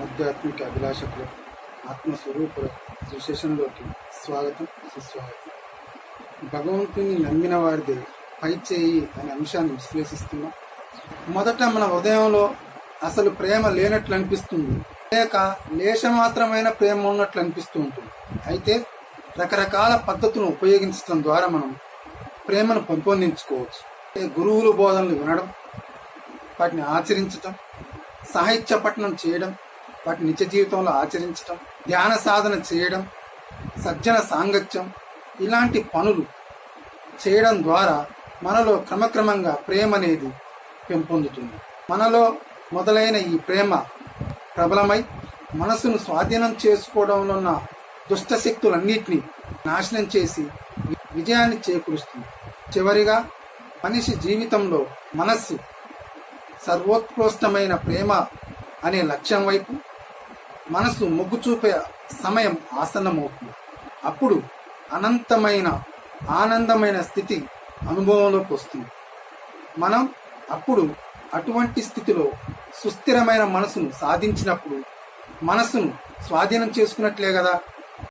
ఆధ్యాత్మిక అభిలాషకులు ఆత్మస్వరూపుల విశేషంలోకి స్వాగతం సుస్వాగతం. భగవంతుని నమ్మిన వారిదే పై చేయి అనే అంశాన్ని విశ్లేషిస్తున్నాం. మొదట మన హృదయంలో అసలు ప్రేమ లేనట్లు అనిపిస్తుంది, లేక లేశమాత్రమైన ప్రేమ ఉన్నట్లు అనిపిస్తూ ఉంటుంది. అయితే రకరకాల పద్ధతులను ఉపయోగించడం ద్వారా మనం ప్రేమను పెంపొందించుకోవచ్చు. గురువుల బోధనలు వినడం, వాటిని ఆచరించటం, సాహిత్య పఠనం చేయడం, వాటిని నిత్య జీవితంలో ఆచరించడం, ధ్యాన సాధన చేయడం, సజ్జన సాంగత్యం, ఇలాంటి పనులు చేయడం ద్వారా మనలో క్రమక్రమంగా ప్రేమ అనేది పెంపొందుతుంది. మనలో మొదలైన ఈ ప్రేమ ప్రబలమై మనసును స్వాధీనం చేసుకోవడంలో ఉన్న దుష్ట శక్తులన్నిటినీ నాశనం చేసి విజయాన్ని చేకూరుస్తుంది. చివరిగా మనిషి జీవితంలో మనస్సు సర్వోత్కృష్టమైన ప్రేమ అనే లక్ష్యం వైపు మనసు మొగ్గు చూపే సమయం ఆసన్నమవుతుంది. అప్పుడు అనంతమైన ఆనందమైన స్థితి అనుభవంలోకి వస్తుంది. మనం అప్పుడు అటువంటి స్థితిలో సుస్థిరమైన మనసును సాధించినప్పుడు మనసును స్వాధీనం చేసుకున్నట్లే కదా.